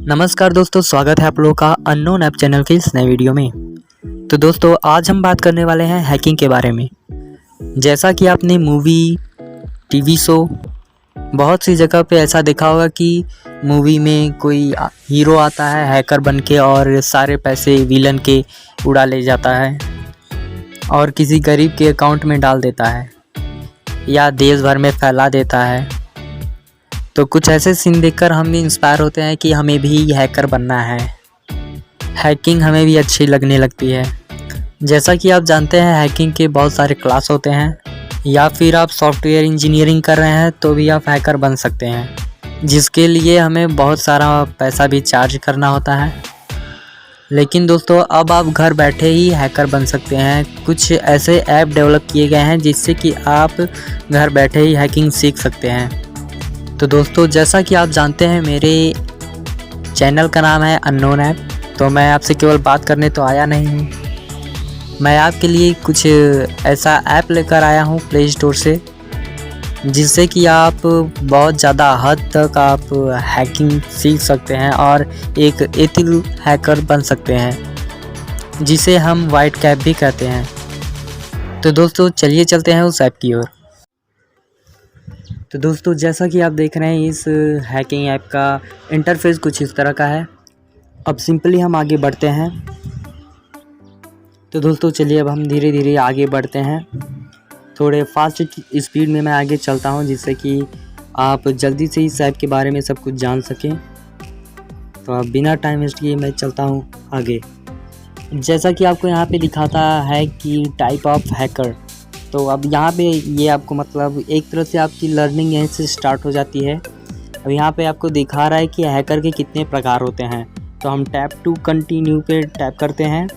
नमस्कार दोस्तों, स्वागत है आप लोगों का अननोन ऐप चैनल के इस नए वीडियो में। तो दोस्तों आज हम बात करने वाले हैं हैकिंग के बारे में। जैसा कि आपने मूवी, टीवी शो, बहुत सी जगह पे ऐसा देखा होगा कि मूवी में कोई हीरो आता है हैकर बन के और सारे पैसे विलन के उड़ा ले जाता है और किसी गरीब के अकाउंट में डाल देता है या देश भर में फैला देता है। तो कुछ ऐसे सीन देखकर हम भी इंस्पायर होते हैं कि हमें भी हैकर बनना है। हैकिंग हमें भी अच्छी लगने लगती है। जैसा कि आप जानते हैं हैकिंग के बहुत सारे क्लास होते हैं, या फिर आप सॉफ्टवेयर इंजीनियरिंग कर रहे हैं तो भी आप हैकर बन सकते हैं, जिसके लिए हमें बहुत सारा पैसा भी चार्ज करना होता है। लेकिन दोस्तों अब आप घर बैठे ही हैकर बन सकते हैं। कुछ ऐसे ऐप डेवलप किए गए हैं जिससे कि आप घर बैठे ही हैकिंग सीख सकते हैं। तो दोस्तों जैसा कि आप जानते हैं मेरे चैनल का नाम है अननोन ऐप, तो मैं आपसे केवल बात करने तो आया नहीं हूँ। मैं आपके लिए कुछ ऐसा ऐप लेकर आया हूँ प्ले स्टोर से, जिससे कि आप बहुत ज़्यादा हद तक आप हैकिंग सीख सकते हैं और एक एथिकल हैकर बन सकते हैं, जिसे हम वाइट कैप भी कहते हैं। तो दोस्तों चलिए चलते हैं उस ऐप की ओर। तो दोस्तों जैसा कि आप देख रहे हैं इस हैकिंग ऐप का इंटरफेस कुछ इस तरह का है। अब सिंपली हम आगे बढ़ते हैं। तो दोस्तों चलिए अब हम धीरे धीरे आगे बढ़ते हैं। थोड़े फास्ट स्पीड में मैं आगे चलता हूं, जिससे कि आप जल्दी से इस ऐप के बारे में सब कुछ जान सकें। तो अब बिना टाइम वेस्ट किए मैं चलता हूं आगे। जैसा कि आपको यहाँ पे दिखाता है कि टाइप ऑफ हैकर, तो अब यहाँ पे ये आपको मतलब एक तरह से आपकी लर्निंग यहीं से स्टार्ट हो जाती है। अब यहाँ पे आपको दिखा रहा है कि हैकर के कितने प्रकार होते हैं। तो हम टैप टू कंटिन्यू पे टैप करते हैं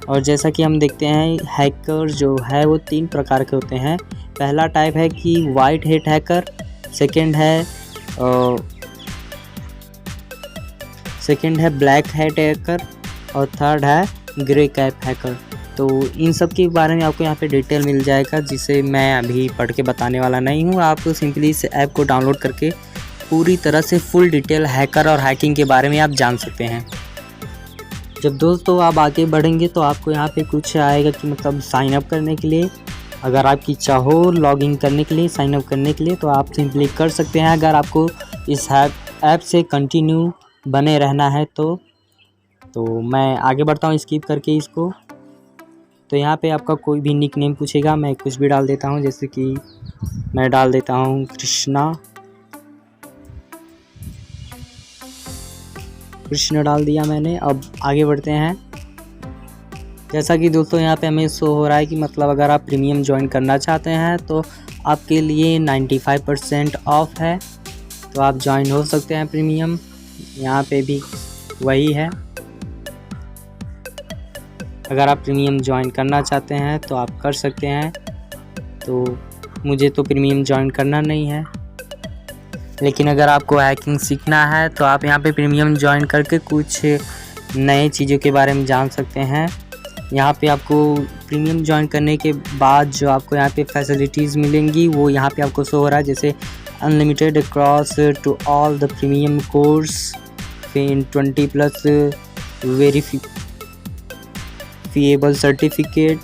और जैसा कि हम देखते हैं हैकर जो है वो 3 प्रकार के होते हैं। पहला टाइप है कि वाइट हैट हैकर, सेकंड है ब्लैक हैट हैकर और थर्ड है ग्रे कैप हैकर। तो इन सब के बारे में आपको यहाँ पे डिटेल मिल जाएगा, जिसे मैं अभी पढ़ के बताने वाला नहीं हूँ। आप सिंपली इस ऐप को डाउनलोड करके पूरी तरह से फुल डिटेल हैकर और हैकिंग के बारे में आप जान सकते हैं। जब दोस्तों आप आगे बढ़ेंगे तो आपको यहाँ पे कुछ आएगा कि मतलब साइन अप करने के लिए, अगर आपकी इच्छा हो लॉगिन करने के लिए, साइन अप करने के लिए, तो आप सिंपली कर सकते हैं। अगर आपको इस ऐप से कंटिन्यू बने रहना है तो मैं आगे बढ़ता हूँ स्किप करके इसको। तो यहाँ पे आपका कोई भी निक नेम पूछेगा, मैं कुछ भी डाल देता हूँ, जैसे कि मैं डाल देता हूँ कृष्ण डाल दिया मैंने। अब आगे बढ़ते हैं। जैसा कि दोस्तों यहाँ पे हमें शो हो रहा है कि मतलब अगर आप प्रीमियम ज्वाइन करना चाहते हैं तो आपके लिए 95% ऑफ है, तो आप ज्वाइन हो सकते हैं प्रीमियम। यहाँ पे भी वही है, अगर आप प्रीमियम ज्वाइन करना चाहते हैं तो आप कर सकते हैं। तो मुझे तो प्रीमियम ज्वाइन करना नहीं है, लेकिन अगर आपको हैकिंग सीखना है तो आप यहाँ पे प्रीमियम ज्वाइन करके कुछ नए चीज़ों के बारे में जान सकते हैं। यहाँ पे आपको प्रीमियम ज्वाइन करने के बाद जो आपको यहाँ पे फैसिलिटीज़ मिलेंगी वो यहाँ पे आपको शो हो रहा है, जैसे unlimited across to all the premium course in 20+ verifiable certificate.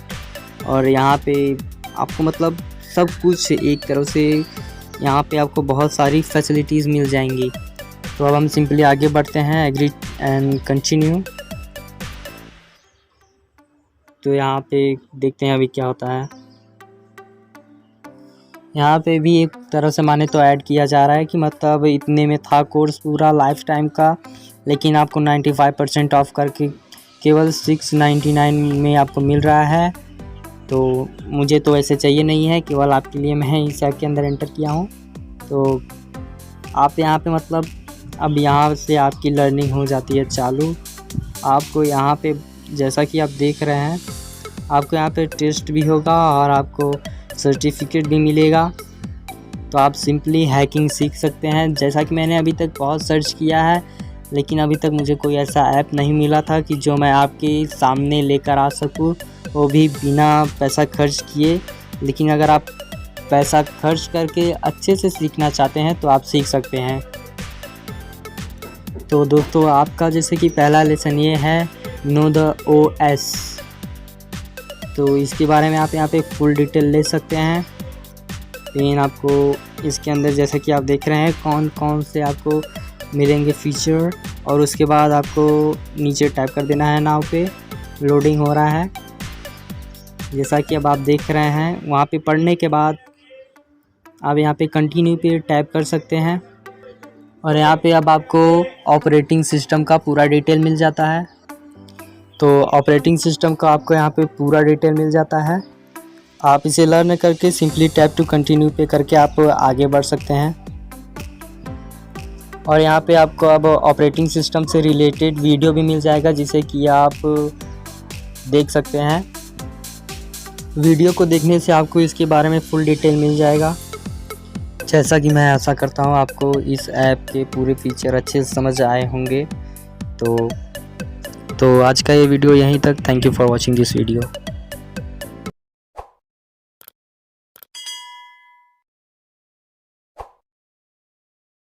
और यहाँ पे आपको मतलब सब कुछ एक तरह से यहाँ पे आपको बहुत सारी फैसिलिटीज़ मिल जाएंगी। तो अब हम सिंपली आगे बढ़ते हैं, एग्री एंड कंटिन्यू। तो यहाँ पे देखते हैं अभी क्या होता है। यहाँ पे भी एक तरह से माने तो ऐड किया जा रहा है कि मतलब इतने में था कोर्स पूरा लाइफ टाइम का, लेकिन आपको 95% ऑफ करके केवल 699 में आपको मिल रहा है। तो मुझे तो ऐसे चाहिए नहीं है, केवल आपके लिए मैं इस ऐप के अंदर एंटर किया हूँ। तो आप यहाँ पे मतलब अब यहाँ से आपकी लर्निंग हो जाती है चालू। आपको यहाँ पे जैसा कि आप देख रहे हैं आपको यहाँ पे टेस्ट भी होगा और आपको सर्टिफिकेट भी मिलेगा। तो आप सिंपली हैकिंग सीख सकते हैं। जैसा कि मैंने अभी तक बहुत सर्च किया है, लेकिन अभी तक मुझे कोई ऐसा ऐप नहीं मिला था कि जो मैं आपके सामने लेकर आ सकूं, वो भी बिना पैसा खर्च किए। लेकिन अगर आप पैसा खर्च करके अच्छे से सीखना चाहते हैं तो आप सीख सकते हैं। तो दोस्तों आपका जैसे कि पहला लेसन ये है नो द OS। तो इसके बारे में आप यहाँ पे फुल डिटेल ले सकते हैं। लेकिन आपको इसके अंदर जैसे कि आप देख रहे हैं कौन कौन से आपको मिलेंगे फीचर, और उसके बाद आपको नीचे टाइप कर देना है नाउ पे। लोडिंग हो रहा है जैसा कि अब आप देख रहे हैं। वहाँ पे पढ़ने के बाद आप यहाँ पे कंटिन्यू पे टाइप कर सकते हैं, और यहाँ पे अब आपको ऑपरेटिंग सिस्टम का पूरा डिटेल मिल जाता है। तो ऑपरेटिंग सिस्टम का आपको यहाँ पे पूरा डिटेल मिल जाता है। आप इसे लर्न करके सिंपली टैप टू कंटिन्यू पे करके आप आगे बढ़ सकते हैं। और यहाँ पे आपको अब ऑपरेटिंग सिस्टम से रिलेटेड वीडियो भी मिल जाएगा जिसे कि आप देख सकते हैं। वीडियो को देखने से आपको इसके बारे में फुल डिटेल मिल जाएगा। जैसा कि मैं आशा करता हूँ आपको इस ऐप के पूरे फीचर अच्छे से समझ आए होंगे। तो आज का ये वीडियो यहीं तक। Thank you for watching this video.